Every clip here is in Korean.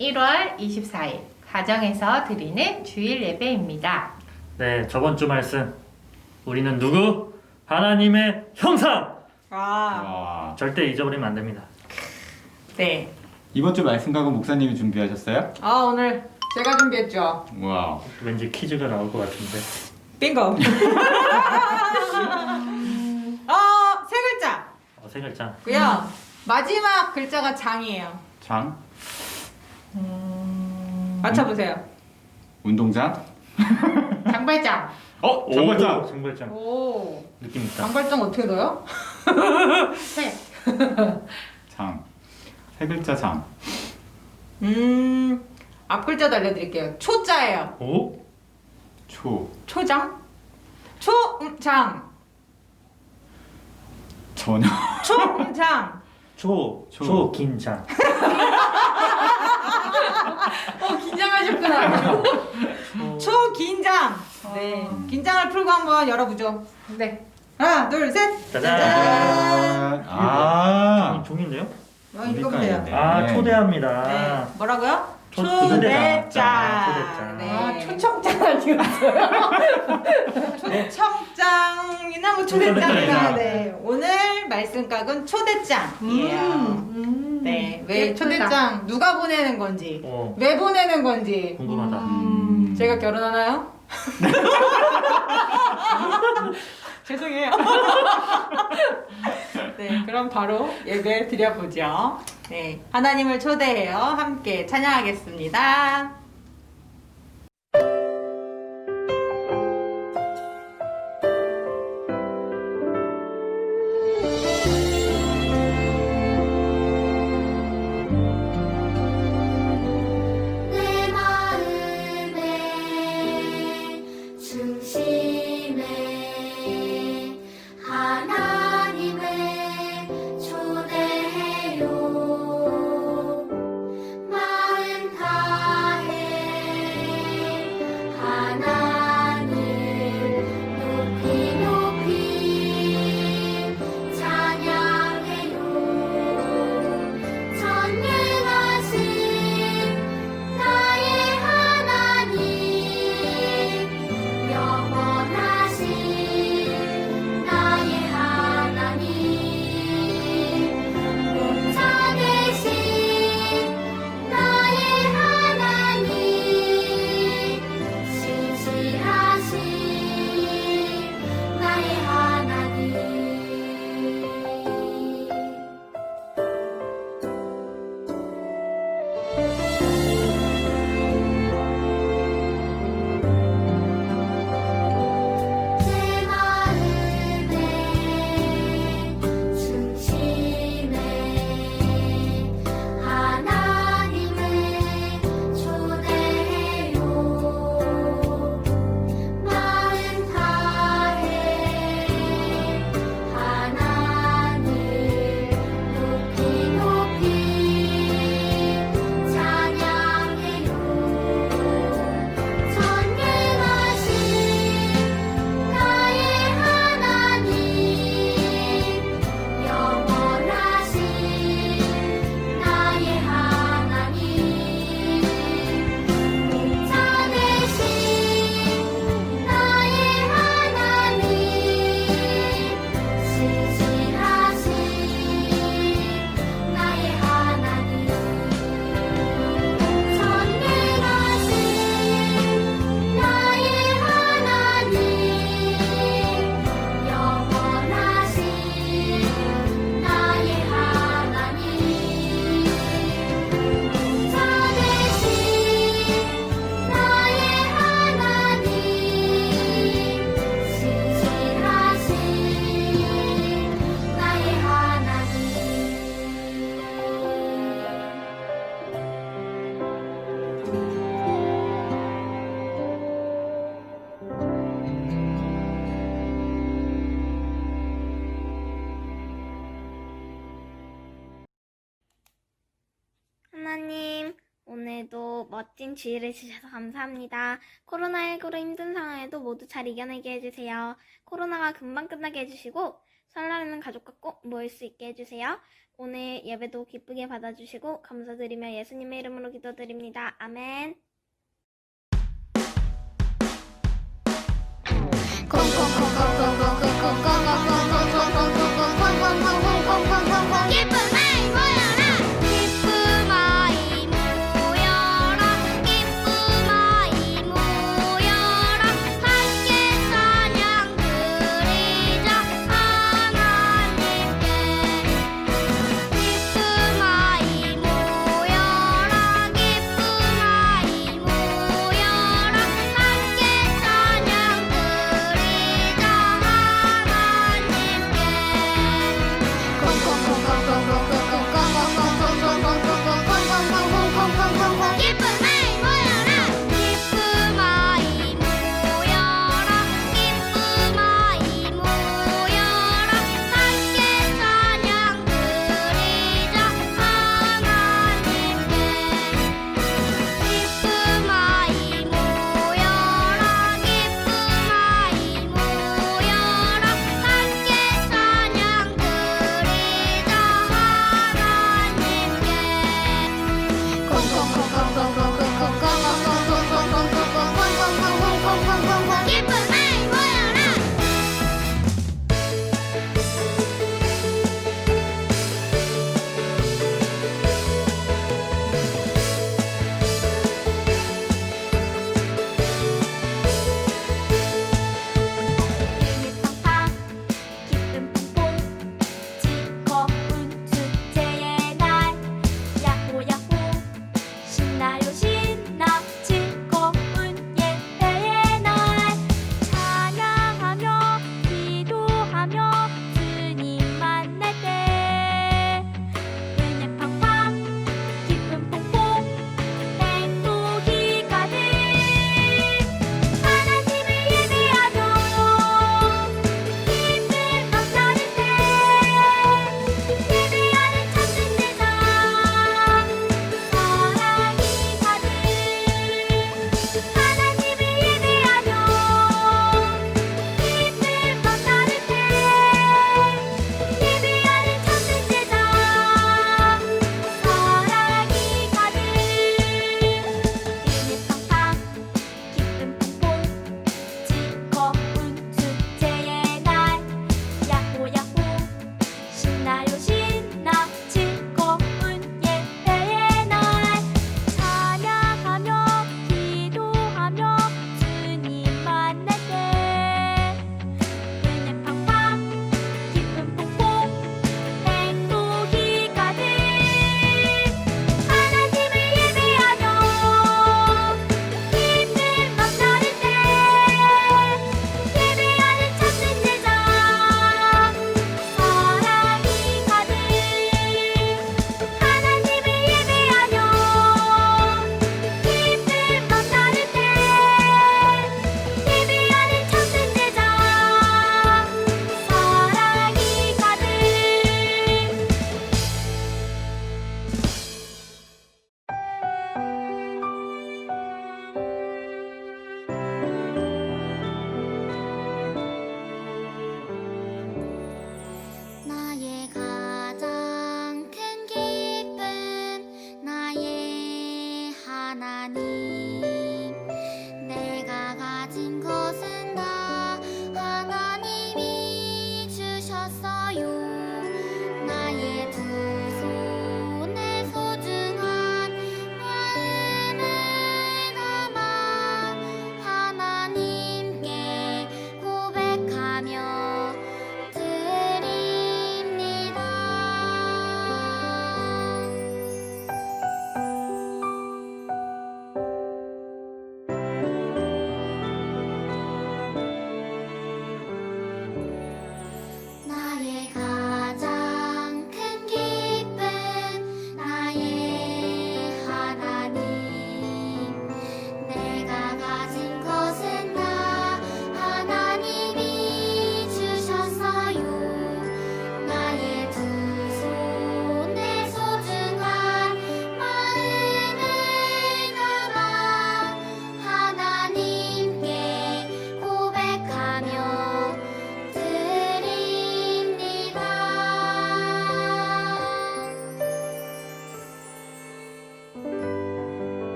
1월 24일 가정에서 드리는 주일 예배입니다. 네, 저번 주 말씀. 우리는 누구? 하나님의 형상! 와. 절대 잊어버리면 안 됩니다. 네. 이번 주 말씀 각은 목사님이 준비하셨어요? 오늘 제가 준비했죠. 와. 왠지 퀴즈가 나올 것 같은데. 빙고. 세 글자. 세 글자. 고요. 마지막 글자가 장이에요. 장? 맞춰보세요. 운동장? 장발장. 장발장! 장발장. 오. 느낌 있다. 장발장 어떻게 넣어요? 새. 장. 세 글자 장. 앞 글자도 알려드릴게요. 초자예요. 오? 초. 초장? 초장. 전혀. 초장. 초긴장. 긴장하셨구나. 초긴장. 네. 긴장을 풀고 한번 열어보죠. 네. 하나, 둘, 셋. 짜잔. 아. 종인데요? 읽으면 돼요. 네. 초대합니다. 네. 뭐라고요? 초대장. 초대장. 네. 초청장 아니었어요? 초청장이나 뭐 초대장이나. 초대장이나. 네. 오늘 말씀각은 초대장이에요. 네. 왜 예쁘다. 초대장 누가 보내는 건지, 어. 왜 보내는 건지. 궁금하다. 제가 결혼하나요? 죄송해요. 네, 그럼 바로 예배 드려보죠. 네, 하나님을 초대해요. 함께 찬양하겠습니다. 내 마음의 중심에 하나님을 초대해요. 마음 다해 상황에도 멋진 주의를 주셔서 감사합니다. 코로나19로 힘든 상황에도 모두 잘 이겨내게 해주세요. 코로나가 금방 끝나게 해주시고 설날에는 가족과 꼭 모일 수 있게 해주세요. 오늘 예배도 기쁘게 받아주시고 감사드리며 예수님의 이름으로 기도드립니다. 아멘. 기쁨이 모여라 기쁨이 모여라 기쁨이 모여라 함께 찬양 드리자 하나님께 기쁨이 모여라 기쁨이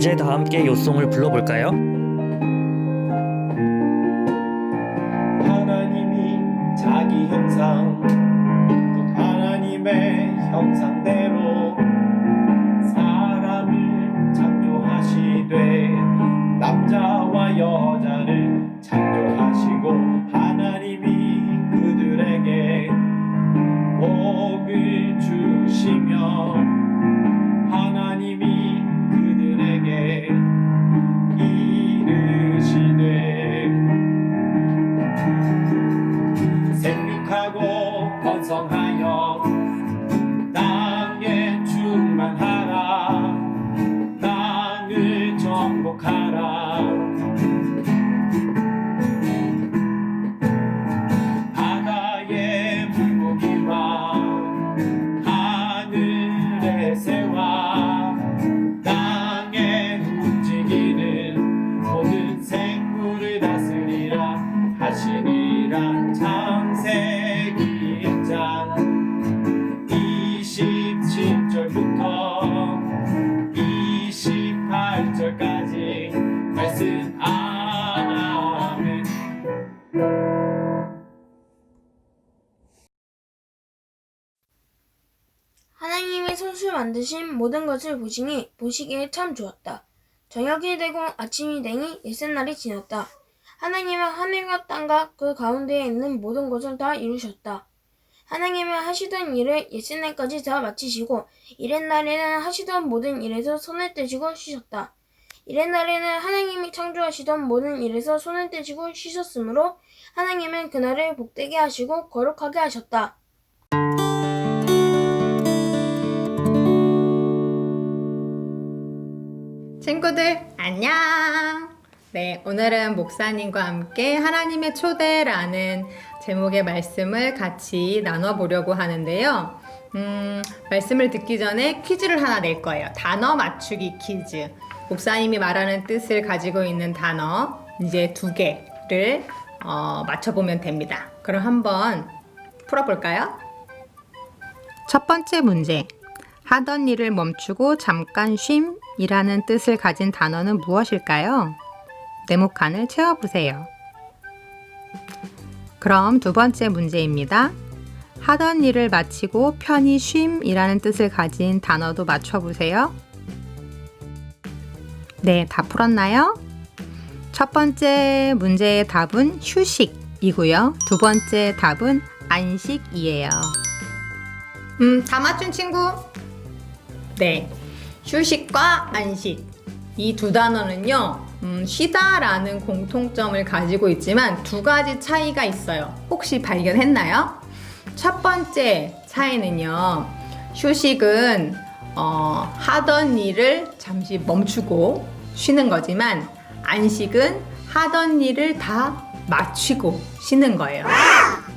이제 다 함께 요송을 불러볼까요? 하나님이 자기 형상 곧 하나님의 형상대로 사람을 창조하시되 남자와 여자를 창조하시고 하나님이 그들에게 복을 주시며 하나님이 그들에게 이르시되 생육하고 번성하여 땅에 충만하라 땅을 정복하라 바다의 물고기와 하늘의 새와 땅에 움직이는 모든 생물을 다스리라 하시니라. 창세기 1장 27절부터 28절까지 말씀. 아멘. 하나님이 손수 만드신 모든 것을 보시니 보시기에 참 좋았다. 저녁이 되고 아침이 되니 예셋날이 지났다. 하나님은 하늘과 땅과 그 가운데에 있는 모든 것을 다 이루셨다. 하나님은 하시던 일을 예셋날까지 다 마치시고 이렛날에는 하시던 모든 일에서 손을 떼시고 쉬셨다. 이렛날에는 하나님이 창조하시던 모든 일에서 손을 떼시고 쉬셨으므로 하나님은 그날을 복되게 하시고 거룩하게 하셨다. 친구들 안녕. 네, 오늘은 목사님과 함께 하나님의 초대라는 제목의 말씀을 같이 나눠보려고 하는데요. 말씀을 듣기 전에 퀴즈를 하나 낼 거예요. 단어 맞추기 퀴즈. 목사님이 말하는 뜻을 가지고 있는 단어 이제 2개를 맞춰보면 됩니다. 그럼 한번 풀어볼까요? 첫 번째 문제. 하던 일을 멈추고 잠깐 쉼이라는 뜻을 가진 단어는 무엇일까요? 네모칸을 채워보세요. 그럼 두 번째 문제입니다. 하던 일을 마치고 편히 쉼이라는 뜻을 가진 단어도 맞춰보세요. 네, 다 풀었나요? 첫 번째 문제의 답은 휴식이고요. 두 번째 답은 안식이에요. 다 맞춘 친구? 네, 휴식과 안식. 이 두 단어는요, 쉬다라는 공통점을 가지고 있지만 2가지 차이가 있어요. 혹시 발견했나요? 첫 번째 차이는요, 휴식은 하던 일을 잠시 멈추고 쉬는 거지만 안식은 하던 일을 다 마치고 쉬는 거예요.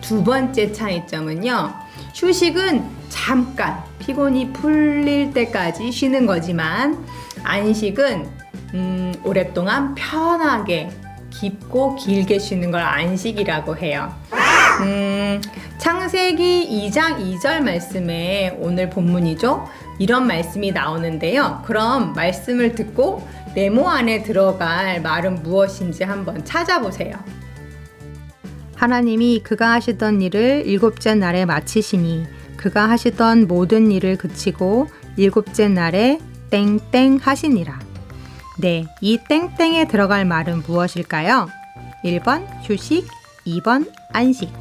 두 번째 차이점은요, 휴식은 잠깐 피곤이 풀릴 때까지 쉬는 거지만 안식은 오랫동안 편하게 깊고 길게 쉬는 걸 안식이라고 해요. 창세기 2장 2절 말씀에 오늘 본문이죠. 이런 말씀이 나오는데요. 그럼 말씀을 듣고 네모 안에 들어갈 말은 무엇인지 한번 찾아보세요. 하나님이 그가 하시던 일을 7째 날에 마치시니 그가 하시던 모든 일을 그치고 7째 날에 땡땡 하시니라. 네, 이 땡땡에 들어갈 말은 무엇일까요? 1번 휴식, 2번 안식.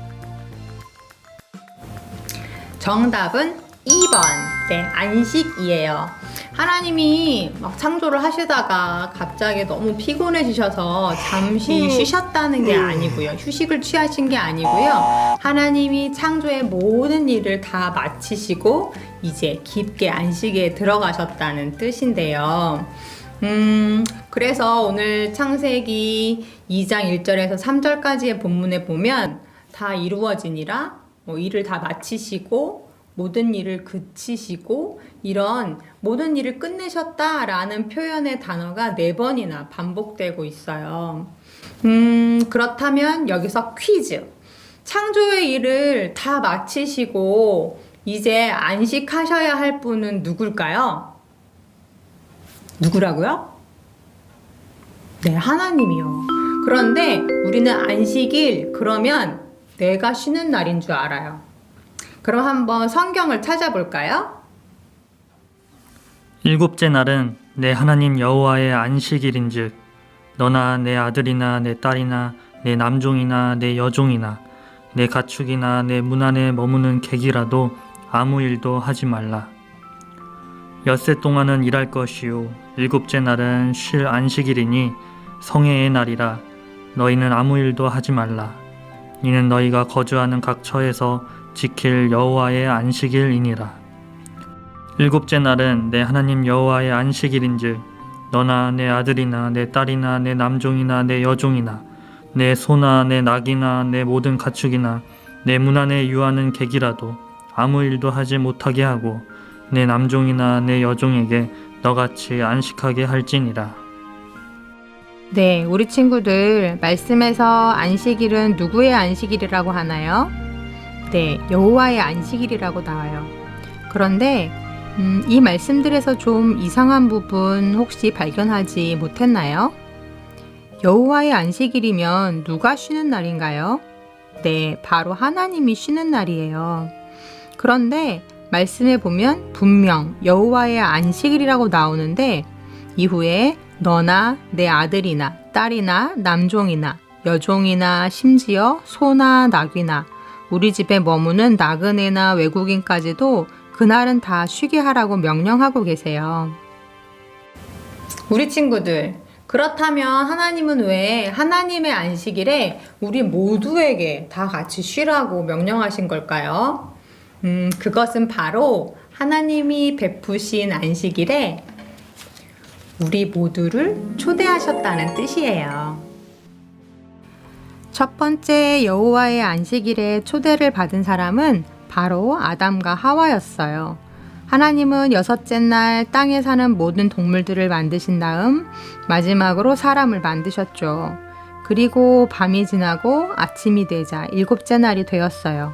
정답은 2번. 네, 안식이에요. 하나님이 막 창조를 하시다가 갑자기 너무 피곤해지셔서 잠시 쉬셨다는 게 아니고요. 휴식을 취하신 게 아니고요. 하나님이 창조의 모든 일을 다 마치시고 이제 깊게 안식에 들어가셨다는 뜻인데요. 그래서 오늘 창세기 2장 1절에서 3절까지의 본문에 보면 다 이루어지니라, 일을 다 마치시고 모든 일을 그치시고 이런 모든 일을 끝내셨다라는 표현의 단어가 4번이나 반복되고 있어요. 그렇다면 여기서 퀴즈. 창조의 일을 다 마치시고 이제 안식하셔야 할 분은 누굴까요? 누구라고요? 네, 하나님이요. 그런데 우리는 안식일 그러면 내가 쉬는 날인 줄 알아요. 그럼 한번 성경을 찾아볼까요? 일곱째 날은 내 하나님 여호와의 안식일인즉 너나 내 아들이나 내 딸이나 내 남종이나 내 여종이나 내 가축이나 내 문 안에 머무는 객이라도 아무 일도 하지 말라. 엿새 동안은 일할 것이요 일곱째 날은 쉴 안식일이니 성회의 날이라 너희는 아무 일도 하지 말라. 이는 너희가 거주하는 각 처에서 지킬 여호와의 안식일이니라. 일곱째 날은 내 하나님 여호와의 안식일인즉 너나 내 아들이나 내 딸이나 내 남종이나 내 여종이나 내 소나 내 낙이나 내 모든 가축이나 내 문 안에 유하는 객이라도 아무 일도 하지 못하게 하고 내 남종이나 내 여종에게 너같이 안식하게 할지니라. 네, 우리 친구들 말씀에서 안식일은 누구의 안식일이라고 하나요? 네, 여호와의 안식일이라고 나와요. 그런데 이 말씀들에서 좀 이상한 부분 혹시 발견하지 못했나요? 여호와의 안식일이면 누가 쉬는 날인가요? 네, 바로 하나님이 쉬는 날이에요. 그런데 말씀에 보면 분명 여호와의 안식일이라고 나오는데 이후에 너나 내 아들이나 딸이나 남종이나 여종이나 심지어 소나 낙이나 우리 집에 머무는 나그네나 외국인까지도 그날은 다 쉬게 하라고 명령하고 계세요. 우리 친구들, 그렇다면 하나님은 왜 하나님의 안식일에 우리 모두에게 다 같이 쉬라고 명령하신 걸까요? 그것은 바로 하나님이 베푸신 안식일에 우리 모두를 초대하셨다는 뜻이에요. 첫 번째 여호와의 안식일에 초대를 받은 사람은 바로 아담과 하와였어요. 하나님은 여섯째 날 땅에 사는 모든 동물들을 만드신 다음 마지막으로 사람을 만드셨죠. 그리고 밤이 지나고 아침이 되자 일곱째 날이 되었어요.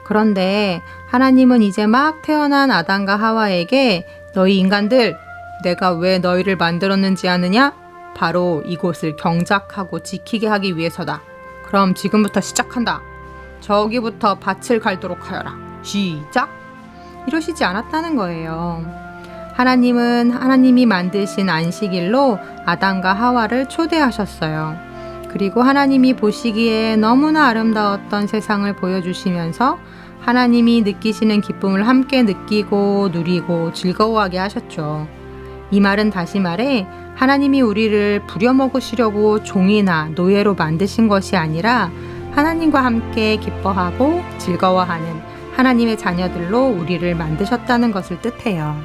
그런데 하나님은 이제 막 태어난 아담과 하와에게 너희 인간들, 내가 왜 너희를 만들었는지 아느냐? 바로 이곳을 경작하고 지키게 하기 위해서다. 그럼 지금부터 시작한다. 저기부터 밭을 갈도록 하여라. 시작! 이러시지 않았다는 거예요. 하나님은 하나님이 만드신 안식일로 아담과 하와를 초대하셨어요. 그리고 하나님이 보시기에 너무나 아름다웠던 세상을 보여주시면서 하나님이 느끼시는 기쁨을 함께 느끼고 누리고 즐거워하게 하셨죠. 이 말은 다시 말해 하나님이 우리를 부려먹으시려고 종이나 노예로 만드신 것이 아니라 하나님과 함께 기뻐하고 즐거워하는 하나님의 자녀들로 우리를 만드셨다는 것을 뜻해요.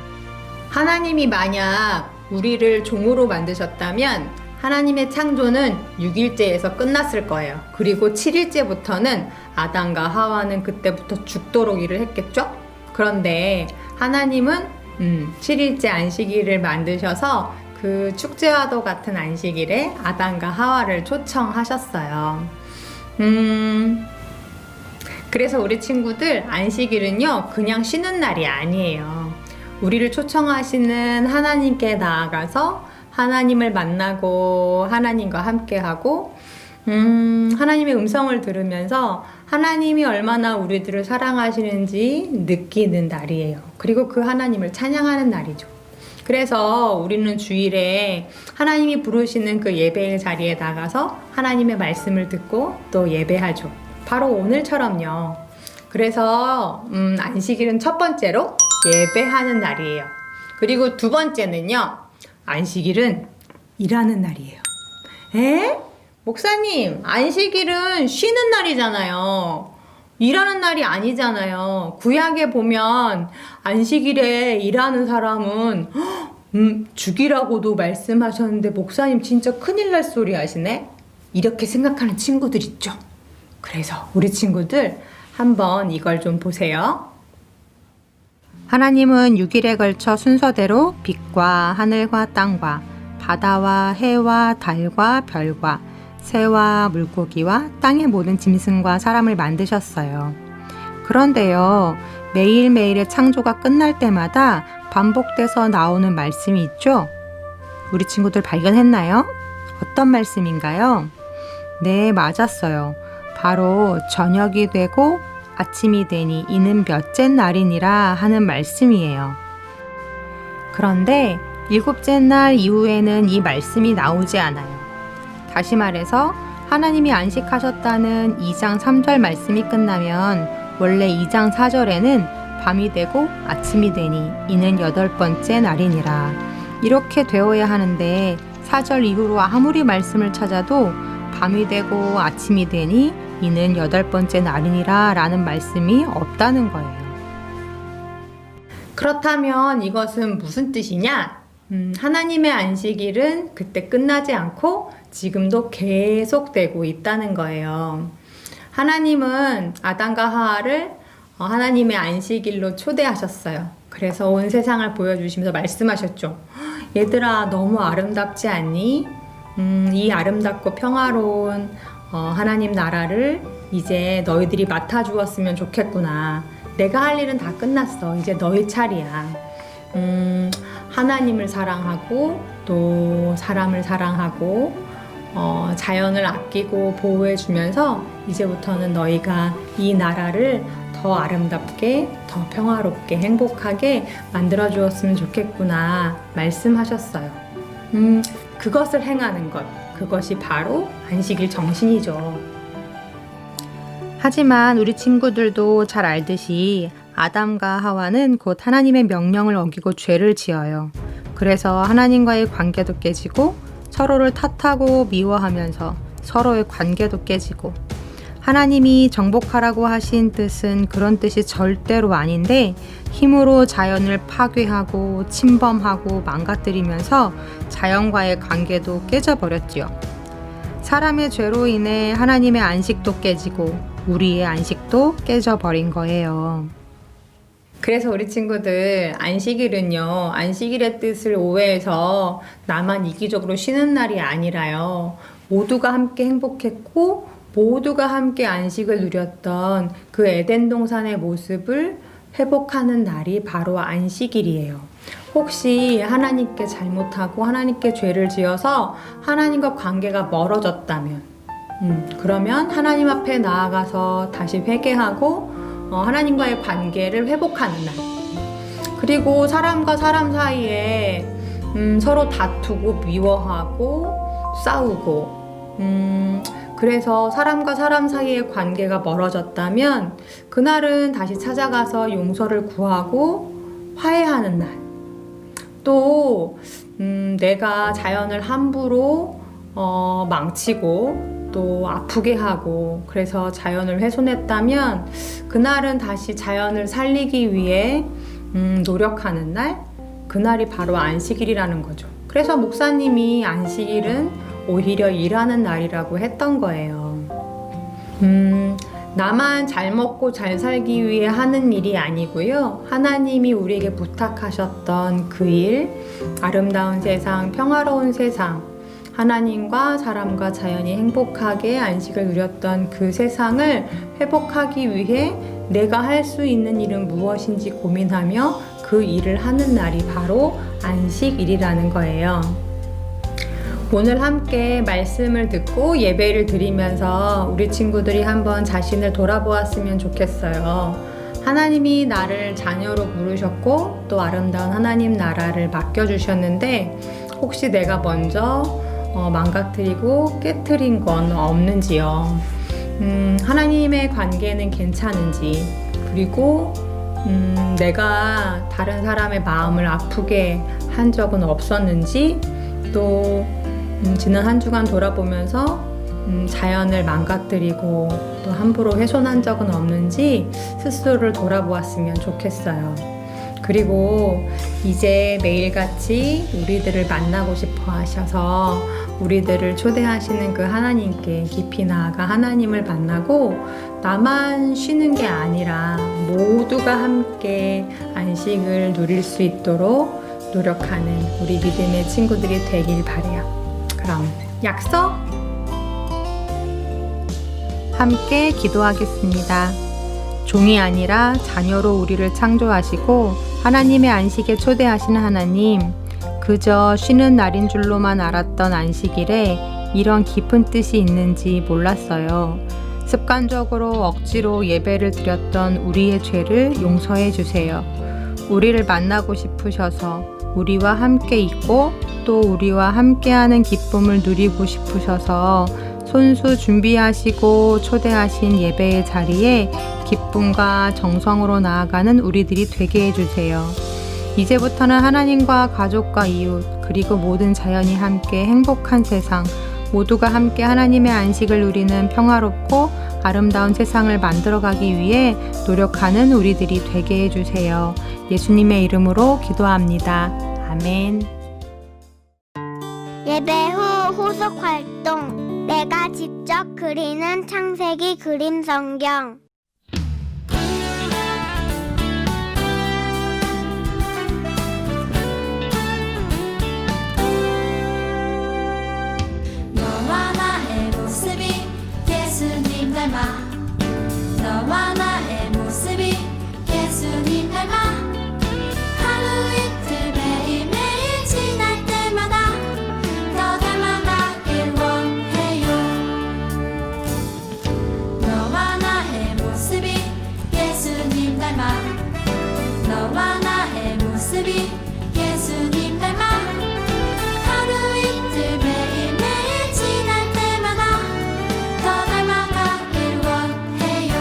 하나님이 만약 우리를 종으로 만드셨다면 하나님의 창조는 6일째에서 끝났을 거예요. 그리고 7일째부터는 아담과 하와는 그때부터 죽도록 일을 했겠죠? 그런데 하나님은 7일째 안식일을 만드셔서 그 축제와도 같은 안식일에 아담과 하와를 초청하셨어요. 그래서 우리 친구들 안식일은요 그냥 쉬는 날이 아니에요. 우리를 초청하시는 하나님께 나아가서 하나님을 만나고 하나님과 함께하고 하나님의 음성을 들으면서 하나님이 얼마나 우리들을 사랑하시는지 느끼는 날이에요. 그리고 그 하나님을 찬양하는 날이죠. 그래서 우리는 주일에 하나님이 부르시는 그 예배의 자리에 나가서 하나님의 말씀을 듣고 또 예배하죠. 바로 오늘처럼요. 그래서 안식일은 첫 번째로 예배하는 날이에요. 그리고 두 번째는요. 안식일은 일하는 날이에요. 에? 목사님, 안식일은 쉬는 날이잖아요. 일하는 날이 아니잖아요. 구약에 보면 안식일에 일하는 사람은 죽이라고도 말씀하셨는데 목사님 진짜 큰일 날 소리 하시네? 이렇게 생각하는 친구들 있죠. 그래서 우리 친구들 한번 이걸 좀 보세요. 하나님은 6일에 걸쳐 순서대로 빛과 하늘과 땅과 바다와 해와 달과 별과 새와 물고기와 땅의 모든 짐승과 사람을 만드셨어요. 그런데요, 매일매일의 창조가 끝날 때마다 반복돼서 나오는 말씀이 있죠? 우리 친구들 발견했나요? 어떤 말씀인가요? 네, 맞았어요. 바로 저녁이 되고 아침이 되니 이는 몇째 날이니라 하는 말씀이에요. 그런데 7째 날 이후에는 이 말씀이 나오지 않아요. 다시 말해서 하나님이 안식하셨다는 2장 3절 말씀이 끝나면 원래 2장 4절에는 밤이 되고 아침이 되니 이는 8번째 날이니라 이렇게 되어야 하는데 4절 이후로 아무리 말씀을 찾아도 밤이 되고 아침이 되니 이는 8번째 날이니라 라는 말씀이 없다는 거예요. 그렇다면 이것은 무슨 뜻이냐? 하나님의 안식일은 그때 끝나지 않고 지금도 계속되고 있다는 거예요. 하나님은 아담과 하와를 하나님의 안식일로 초대하셨어요. 그래서 온 세상을 보여주시면서 말씀하셨죠. 얘들아, 너무 아름답지 않니? 이 아름답고 평화로운 하나님 나라를 이제 너희들이 맡아주었으면 좋겠구나. 내가 할 일은 다 끝났어. 이제 너희 차례야. 하나님을 사랑하고 또 사람을 사랑하고 자연을 아끼고 보호해주면서 이제부터는 너희가 이 나라를 더 아름답게, 더 평화롭게, 행복하게 만들어주었으면 좋겠구나 말씀하셨어요. 그것을 행하는 것, 그것이 바로 안식일 정신이죠. 하지만 우리 친구들도 잘 알듯이 아담과 하와는 곧 하나님의 명령을 어기고 죄를 지어요. 그래서 하나님과의 관계도 깨지고 서로를 탓하고 미워하면서 서로의 관계도 깨지고 하나님이 정복하라고 하신 뜻은 그런 뜻이 절대로 아닌데 힘으로 자연을 파괴하고 침범하고 망가뜨리면서 자연과의 관계도 깨져버렸지요. 사람의 죄로 인해 하나님의 안식도 깨지고 우리의 안식도 깨져버린 거예요. 그래서 우리 친구들 안식일은요, 안식일의 뜻을 오해해서 나만 이기적으로 쉬는 날이 아니라요, 모두가 함께 행복했고 모두가 함께 안식을 누렸던 그 에덴 동산의 모습을 회복하는 날이 바로 안식일이에요. 혹시 하나님께 잘못하고 하나님께 죄를 지어서 하나님과 관계가 멀어졌다면 그러면 하나님 앞에 나아가서 다시 회개하고 하나님과의 관계를 회복하는 날. 그리고 사람과 사람 사이에 서로 다투고 미워하고 싸우고 그래서 사람과 사람 사이의 관계가 멀어졌다면 그날은 다시 찾아가서 용서를 구하고 화해하는 날. 또 내가 자연을 함부로 망치고 또 아프게 하고 그래서 자연을 훼손했다면 그날은 다시 자연을 살리기 위해 노력하는 날, 그날이 바로 안식일이라는 거죠. 그래서 목사님이 안식일은 오히려 일하는 날이라고 했던 거예요. 나만 잘 먹고 잘 살기 위해 하는 일이 아니고요. 하나님이 우리에게 부탁하셨던 그 일, 아름다운 세상, 평화로운 세상, 하나님과 사람과 자연이 행복하게 안식을 누렸던 그 세상을 회복하기 위해 내가 할 수 있는 일은 무엇인지 고민하며 그 일을 하는 날이 바로 안식일이라는 거예요. 오늘 함께 말씀을 듣고 예배를 드리면서 우리 친구들이 한번 자신을 돌아보았으면 좋겠어요. 하나님이 나를 자녀로 부르셨고 또 아름다운 하나님 나라를 맡겨주셨는데 혹시 내가 먼저 망가뜨리고 깨트린 건 없는지요? 하나님의 관계는 괜찮은지, 그리고 내가 다른 사람의 마음을 아프게 한 적은 없었는지, 또 지난 한 주간 돌아보면서 자연을 망가뜨리고 또 함부로 훼손한 적은 없는지 스스로를 돌아보았으면 좋겠어요. 그리고 이제 매일같이 우리들을 만나고 싶어 하셔서 우리들을 초대하시는 그 하나님께 깊이 나아가 하나님을 만나고 나만 쉬는 게 아니라 모두가 함께 안식을 누릴 수 있도록 노력하는 우리 믿음의 친구들이 되길 바라요. 그럼 약속! 함께 기도하겠습니다. 종이 아니라 자녀로 우리를 창조하시고 하나님의 안식에 초대하시는 하나님, 그저 쉬는 날인 줄로만 알았던 안식일에 이런 깊은 뜻이 있는지 몰랐어요. 습관적으로 억지로 예배를 드렸던 우리의 죄를 용서해 주세요. 우리를 만나고 싶으셔서 우리와 함께 있고 또 우리와 함께하는 기쁨을 누리고 싶으셔서 손수 준비하시고 초대하신 예배의 자리에 기쁨과 정성으로 나아가는 우리들이 되게 해주세요. 이제부터는 하나님과 가족과 이웃 그리고 모든 자연이 함께 행복한 세상, 모두가 함께 하나님의 안식을 누리는 평화롭고 아름다운 세상을 만들어가기 위해 노력하는 우리들이 되게 해주세요. 예수님의 이름으로 기도합니다. 아멘. 예배 후 후속 활동 내가 직접 그리는 창세기 그림 성경 너와 나의 모습이 예수님 닮아 너와 나의 모습이 예수님 닮아 하루 이틀 매일매일 지날 때마다 더 닮아가길 원해요. 너와 나의 모습이 예수님 닮아 너와 나의 모습이 예수님 닮아 하루 이틀 매일매일 지날 때마다 더 닮아가길 원해요.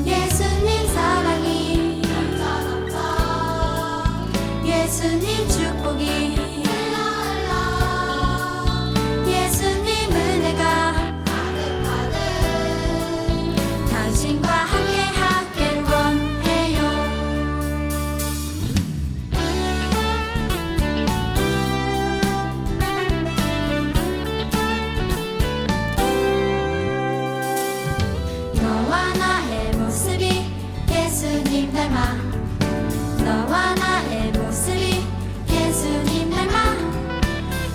예수님 사랑이 예수님 축복이 예수님 은혜가 당신과 함께 하길 원해요. 너와 나의 모습이 예수님 닮아 너와 나의 모습이 예수님 닮아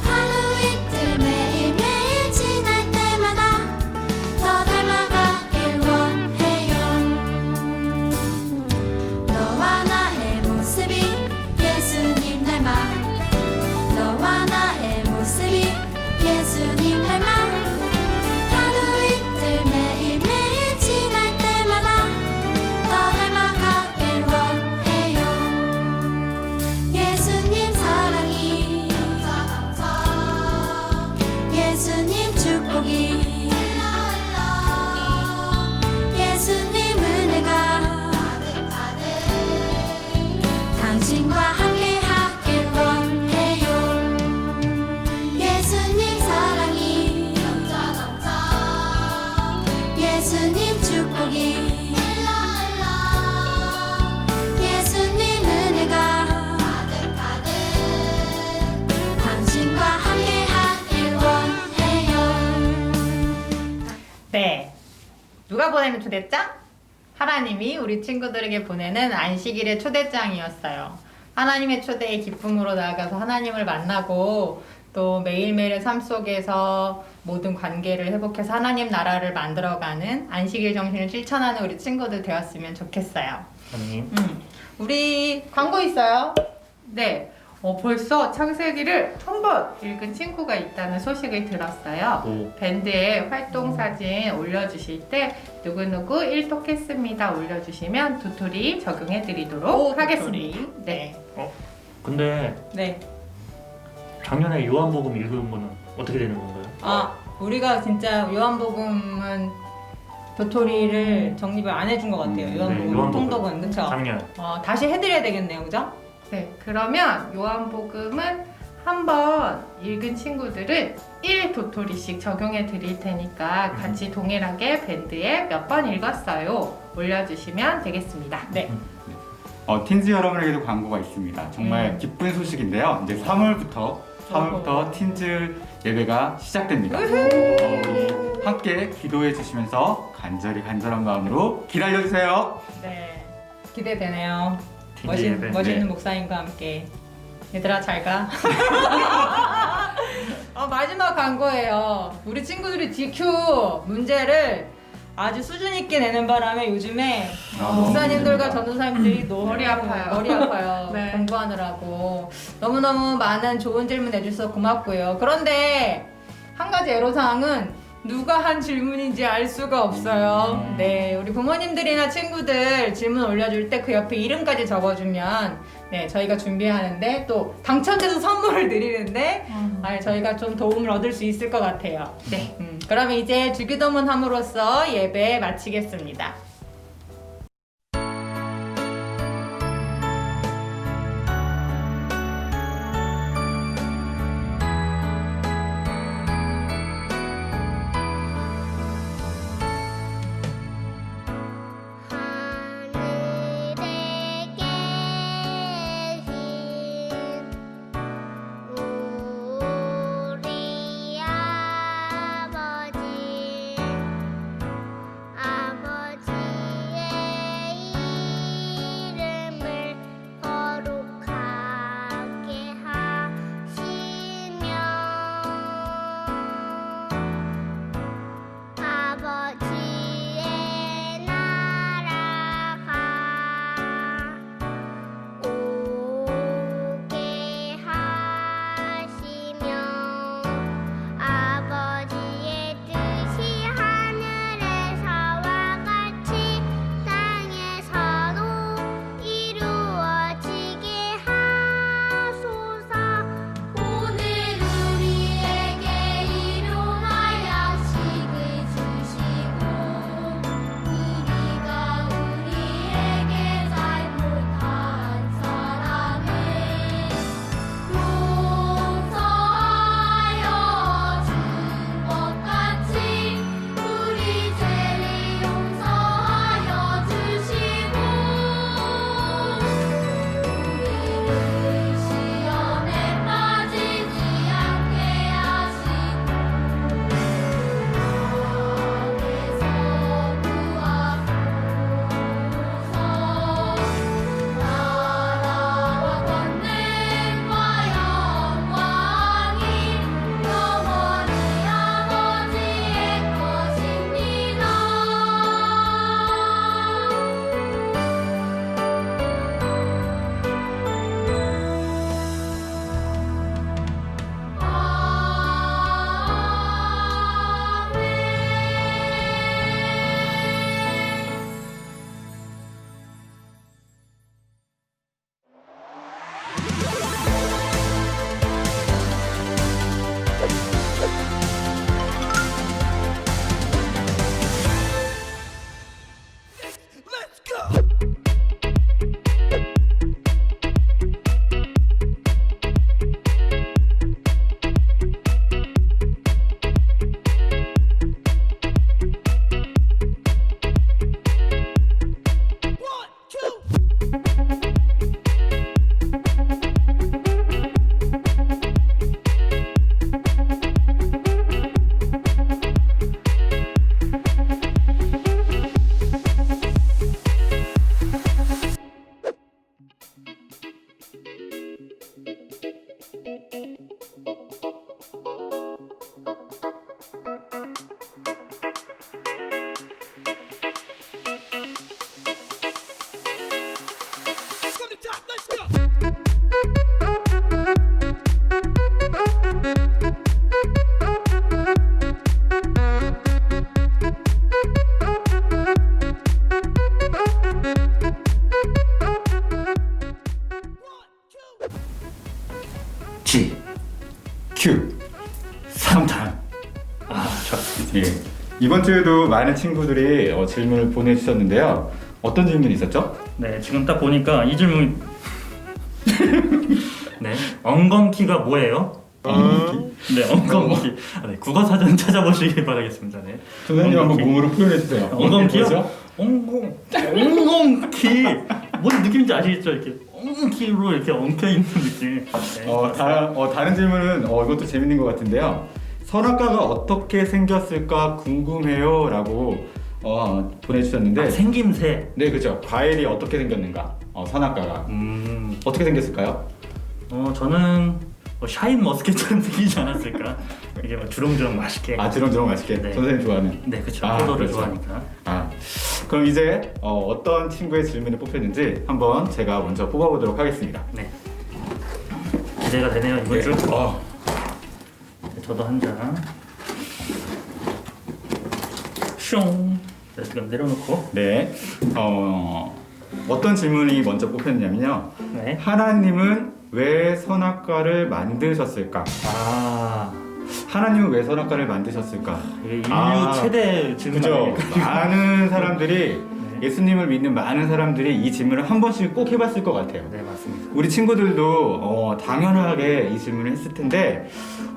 하루 이틀 매일매일 지날 때마다 더 닮아가길 원해요. 너와 나의 모습이 예수님 닮아 너와 나의 모습이 예수님 닮아 하루 이틀 매일매일 지날 때마다 더 닮아가길 원해요. 예수님 사랑이 예수님 축복이 예수님 은혜가 당신과 함께 하길 원해요. 예수님 사랑이 예수님 축복이 예수님 은혜가 당신과 함께 하길 원해요. 네. 누가 보내는 초대장? 하나님이 우리 친구들에게 보내는 안식일의 초대장이었어요. 하나님의 초대의 기쁨으로 나아가서 하나님을 만나고 또 매일매일의 삶 속에서 모든 관계를 회복해서 하나님 나라를 만들어가는 안식일 정신을 실천하는 우리 친구들 되었으면 좋겠어요. 아멘. 우리 광고 있어요? 네. 벌써 창세기를 한 번 읽은 친구가 있다는 소식을 들었어요. 오. 밴드에 활동 사진 올려주실 때 누구누구 일독했습니다 올려주시면 도토리 적용해 드리도록 하겠습니다. 네. 근데 네. 작년에 요한복음 읽은 거는 어떻게 되는 건가요? 우리가 진짜 요한복음은 도토리를 정립을 안 해준 것 같아요. 요한복음 요한복음. 통독은 그쵸? 작년. 다시 해드려야 되겠네요, 그죠? 네, 그러면 요한복음은 한번 읽은 친구들은 1도토리씩 적용해 드릴 테니까 같이 동일하게 밴드에 몇 번 읽었어요 올려주시면 되겠습니다. 네. 틴즈 여러분에게도 광고가 있습니다. 정말 기쁜 소식인데요. 이제 3월부터 틴즈 예배가 시작됩니다. 우리 함께 기도해 주시면서 간절한 마음으로 기다려주세요. 네, 기대되네요. 틴즈 예배. 멋있는 네. 목사님과 함께. 얘들아 잘 가. 마지막 광고예요. 우리 친구들이 GQ 문제를 아주 수준 있게 내는 바람에 요즘에 너무 목사님들과 힘듭니다. 전도사님들이 너무 머리 아파요. 머리 아파요. 네. 공부하느라고. 너무너무 많은 좋은 질문 내주셔서 고맙고요. 그런데 한 가지 애로사항은 누가 한 질문인지 알 수가 없어요. 네, 우리 부모님들이나 친구들 질문 올려줄 때 그 옆에 이름까지 적어주면 네, 저희가 준비하는데 또 당첨돼서 선물을 드리는데 저희가 좀 도움을 얻을 수 있을 것 같아요. 네, 그러면 이제 주기도문 함으로써 예배 마치겠습니다. 하늘에 계신 우리 아버지, 아버지의 이름을 거룩하게 하시며 아버지의 나라가 오게 하시며 아버지의 뜻이 하늘에서와 같이 땅에서도 이루어지게 하소서. 오늘 우리에게 일용하여식을 주시고 우리가 우리에게 잘못한 사람을 용서하여 준 것 같이 우리 죄를 용서하여 주시고 우리를 시험에 빠지지 않게 하시고 악에서 구하소서. 나라와 권능과 영광이 영원히 아버지의 것입니다. G, Q, 3탄. 좋습니다. 예. 이번 주에도 많은 친구들이 질문을 보내주셨는데요. 어떤 질문이 있었죠? 네, 지금 딱 보니까 이 질문. 네, 엉겅퀴가 뭐예요? 엉겅퀴? 네, 엉겅퀴. 네, 국어사전 찾아보시길 바라겠습니다. 네. 선생님 한번 몸으로 표현해주세요. 엉겅퀴요? 엉겅퀴. 뭔 느낌인지 아시겠죠? 이렇게 엉키로 이렇게 엉켜 있는 느낌. 네, 다른 질문은 이것도 재밌는 것 같은데요. 선악과가 어떻게 생겼을까 궁금해요라고 보내주셨는데 생김새. 네, 그죠. 과일이 어떻게 생겼는가? 선악과가 어떻게 생겼을까요? 저는 뭐 샤인 머스켓처럼 생기지 않았을까? 이게 뭐 주렁주렁 맛있게. 아 주렁주렁 맛있게. 네. 선생님 좋아하는. 네, 그렇죠. 아, 포도를 그렇죠. 좋아하니까. 아 그럼 이제 어떤 친구의 질문을 뽑혔는지 한번 제가 먼저 뽑아보도록 하겠습니다. 네. 기대가 되네요 이번 주. 어, 저도 한 장. 슝. 네, 지금 내려놓고. 네. 어떤 질문이 먼저 뽑혔냐면요. 네. 하나님은 왜 선악과를 만드셨을까? 아, 하나님은 왜 선악과를 만드셨을까? 이게 인류 아, 최대 질문 그죠? 아닙니까? 많은 사람들이 네. 예수님을 믿는 많은 사람들이 이 질문을 한 번씩 꼭 해봤을 것 같아요. 네, 맞습니다. 우리 친구들도 당연하게 이 질문을 했을 텐데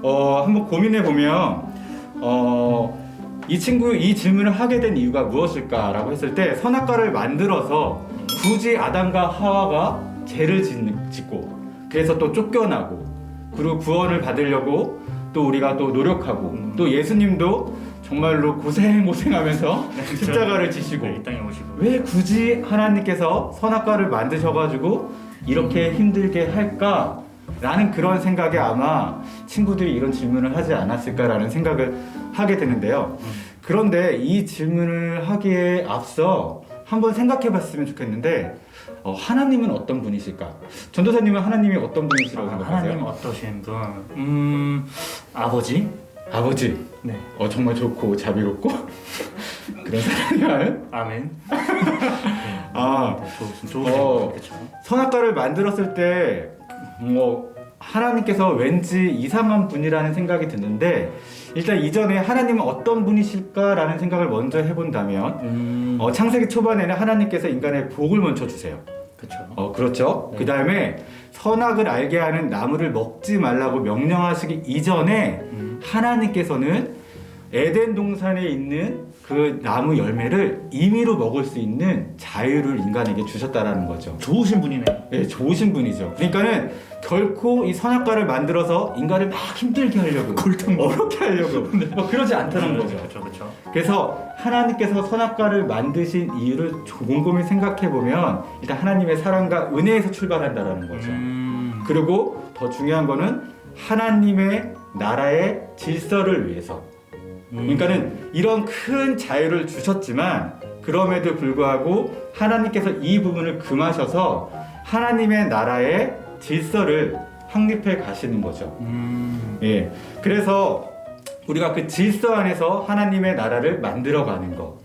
한번 고민해 보면 이 질문을 하게 된 이유가 무엇일까라고 했을 때 선악과를 만들어서 굳이 아담과 하와가 죄를 짓고 그래서 또 쫓겨나고 그리고 구원을 받으려고 또 우리가 또 노력하고 또 예수님도 정말로 고생하면서 십자가를 지시고 네, 이 땅에 오시고. 왜 굳이 하나님께서 선악과를 만드셔가지고 이렇게 힘들게 할까? 라는 그런 생각에 아마 친구들이 이런 질문을 하지 않았을까라는 생각을 하게 되는데요. 그런데 이 질문을 하기에 앞서 한번 생각해 봤으면 좋겠는데 하나님은 어떤 분이실까? 전도사님은 하나님이 어떤 분이시라고 생각하세요? 하나님 어떠신 분? 아버지? 아버지. 네. 정말 좋고 자비롭고 그런 사람이에요. 아멘. 아, 좋은 그렇죠. 선악과를 만들었을 때 하나님께서 왠지 이상한 분이라는 생각이 드는데 일단 이전에 하나님은 어떤 분이실까라는 생각을 먼저 해본다면 창세기 초반에는 하나님께서 인간의 복을 먼저 주세요. 그렇죠. 그렇죠. 네. 그 다음에 선악을 알게 하는 나무를 먹지 말라고 명령하시기 이전에 하나님께서는 에덴 동산에 있는 그 나무 열매를 임의로 먹을 수 있는 자유를 인간에게 주셨다라는 거죠. 좋으신 분이네. 네, 좋으신 분이죠. 그러니까는 결코 이 선악과를 만들어서 인간을 막 힘들게 하려고, 어렵게 하려고 그러지 않다는 거죠. 그렇죠. 그래서 하나님께서 선악과를 만드신 이유를 곰곰이 생각해 보면 일단 하나님의 사랑과 은혜에서 출발한다라는 거죠. 그리고 더 중요한 거는 하나님의 나라의 질서를 위해서. 그러니까는 이런 큰 자유를 주셨지만 그럼에도 불구하고 하나님께서 이 부분을 금하셔서 하나님의 나라의 질서를 확립해 가시는 거죠. 예. 그래서 우리가 그 질서 안에서 하나님의 나라를 만들어가는 거.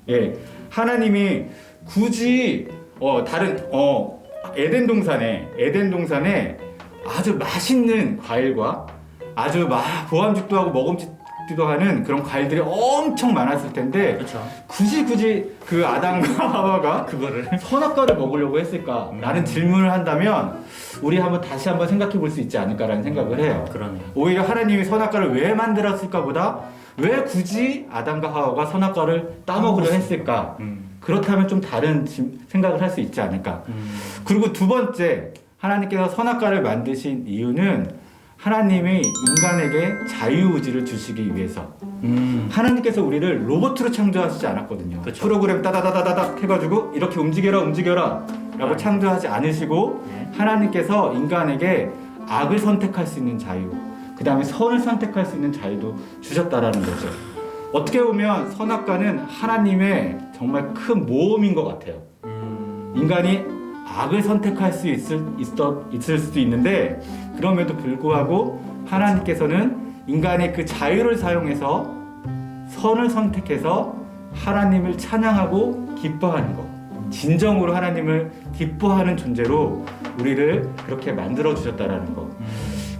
예. 하나님이 굳이 다른 에덴 동산에 아주 맛있는 과일과 아주 보암직도 하고 먹음직도 하는 그런 과일들이 엄청 많았을 텐데 그렇죠. 굳이 그 아담과 하와가 그거를 선악과를 먹으려고 했을까라는 질문을 한다면 우리 다시 한번 생각해 볼 수 있지 않을까라는 생각을 해요. 그러네요. 오히려 하나님이 선악과를 왜 만들었을까 보다 왜 굳이 아담과 하와가 선악과를 따먹으려 했을까? 그렇다면 좀 다른 생각을 할 수 있지 않을까? 그리고 두 번째, 하나님께서 선악과를 만드신 이유는 하나님이 인간에게 자유의지를 주시기 위해서. 하나님께서 우리를 로봇으로 창조하시지 않았거든요. 그쵸. 프로그램 따다다다닥 해가지고 이렇게 움직여라 라고 창조하지 않으시고 하나님께서 인간에게 악을 선택할 수 있는 자유, 그 다음에 선을 선택할 수 있는 자유도 주셨다라는 거죠. 어떻게 보면 선악과는 하나님의 정말 큰 모험인 것 같아요. 인간이 악을 선택할 수 있을 수도 있는데 그럼에도 불구하고 하나님께서는 인간의 그 자유를 사용해서 선을 선택해서 하나님을 찬양하고 기뻐하는 것, 진정으로 하나님을 기뻐하는 존재로 우리를 그렇게 만들어 주셨다라는 것.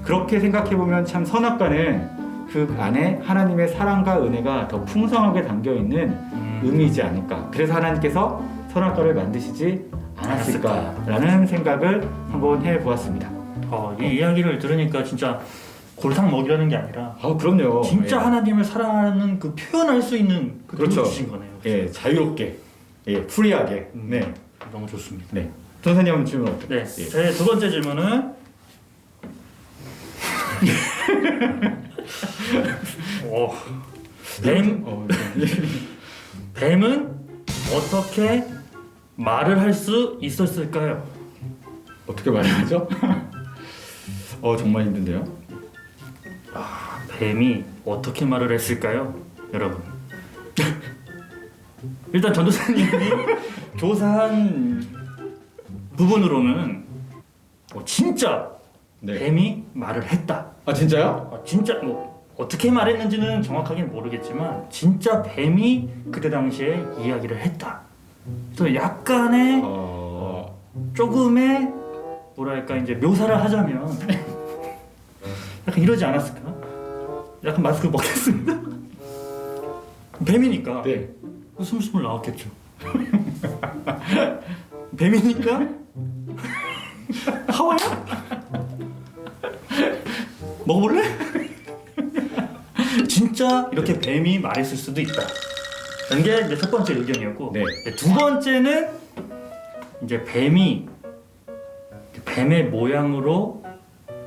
그렇게 생각해 보면 참 선악과는 그 안에 하나님의 사랑과 은혜가 더 풍성하게 담겨 있는 의미이지 않을까. 그래서 하나님께서 선악과를 만드시지 않았을까라는 생각을 한번 해보았습니다. 이 이야기를 들으니까 진짜 골탕 먹이라는 게 아니라 그럼요. 진짜 예. 하나님을 사랑하는 그 표현할 수 있는 그 그렇죠. 힘을 주신 거네요. 예, 자유롭게, 프리하게. 네, 너무 좋습니다. 네. 전사님 한번 질문 어떻게? 네, 제 두 번째 질문은 뱀은 어떻게 말을 할 수 있었을까요? 어떻게 말하죠? 정말 힘든데요. 뱀이 어떻게 말을 했을까요, 여러분? 일단 전도사님이 조사한 부분으로는 진짜 네. 뱀이 말을 했다. 아 진짜요? 진짜 뭐 어떻게 말했는지는 정확하게는 모르겠지만 진짜 뱀이 그때 당시에 이야기를 했다. 그래서 약간의 조금의 뭐랄까 이제 묘사를 하자면 약간 이러지 않았을까? 약간 마스크 먹겠습니다. 뱀이니까 네. 숨을 나왔겠죠. 뱀이니까 하와야? 먹어볼래? 진짜 이렇게 뱀이 말했을 수도 있다. 이게 이제 첫 번째 의견이었고, 네. 두 번째는 이제 뱀이 뱀의 모양으로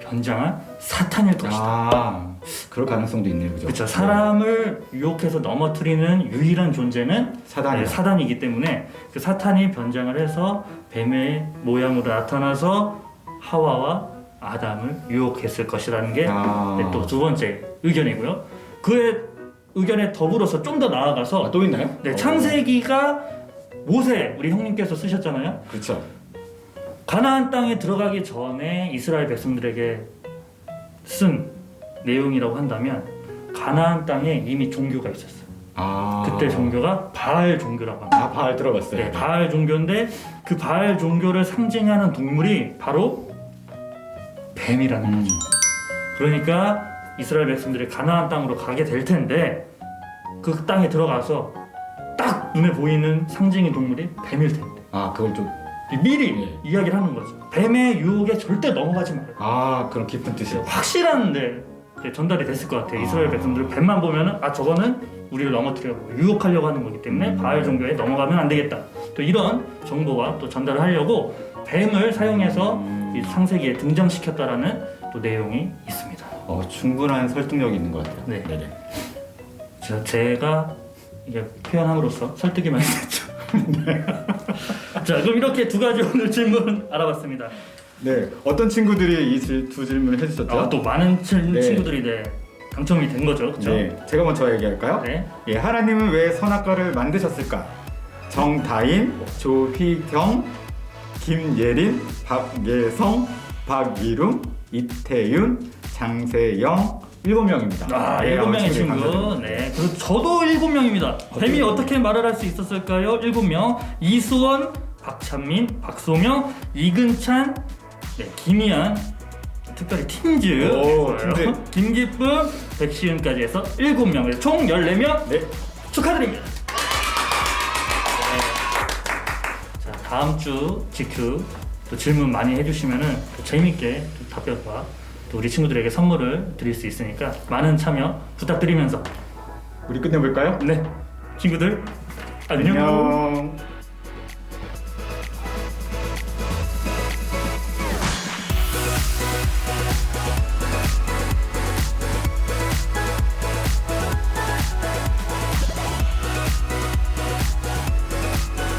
변장한 사탄일 것이다. 그럴 가능성도 있네요, 그죠? 그렇죠. 사람을 유혹해서 넘어뜨리는 유일한 존재는 사단이다. 사단이기 때문에 그 사탄이 변장을 해서 뱀의 모양으로 나타나서 하와와 아담을 유혹했을 것이라는 게 또 두 번째 의견이고요. 그의 의견에 더불어서 좀 더 나아가서 또 있나요? 네, 창세기가 모세 우리 형님께서 쓰셨잖아요. 그렇죠. 가나안 땅에 들어가기 전에 이스라엘 백성들에게 쓴 내용이라고 한다면 가나안 땅에 이미 종교가 있었어요. 그때 종교가 바알 종교라고 합니다. 바알 들어봤어요. 네, 바알 종교인데 그 바알 종교를 상징하는 동물이 바로 뱀이라는 거죠. 그러니까 이스라엘 백성들이 가나안 땅으로 가게 될 텐데 그 땅에 들어가서 딱 눈에 보이는 상징인 동물이 뱀일 텐데 그걸 좀 미리 이야기를 하는 거죠. 뱀의 유혹에 절대 넘어가지 말아요. 그런 깊은 뜻이요. 확실한데 전달이 됐을 것 같아요. 이스라엘 백성들 뱀만 보면은 저거는 우리를 넘어뜨려고 유혹하려고 하는 거기 때문에 바알 종교에 넘어가면 안 되겠다. 또 이런 정보와 또 전달을 하려고 뱀을 사용해서 이 창세기에 등장시켰다라는 또 내용이 있습니다. 충분한 설득력이 있는 것 같아요. 네. 네네. 제가 이게 표현함으로써 설득이 많이 됐죠. 자, 그럼 이렇게 두 가지 오늘 질문 알아봤습니다. 네, 어떤 친구들이 이 두 질문을 해주셨죠? 또 많은 친구들이 당첨이 된 거죠, 그렇죠? 네, 제가 먼저 얘기할까요? 네. 예, 하나님은 왜 선악과를 만드셨을까? 정다인, 조희경, 김예린, 박예성, 박이름, 이태윤, 장세영 7명입니다. 7명의 친구. 네. 그리고 저도 7명입니다. 뱀이 어떻게 말을 할 수 있었을까요? 7명. 이수원, 박찬민, 박소명, 이근찬, 김희안, 특별히 팀즈, 김기쁨, 백시은까지 해서 7명. 총 14명. 네. 축하드립니다. 자, 다음 주 GQ 또 질문 많이 해주시면은 또 재밌게 또 답변과 또 우리 친구들에게 선물을 드릴 수 있으니까 많은 참여 부탁드리면서 우리 끝내볼까요? 네, 친구들 안녕. 안녕.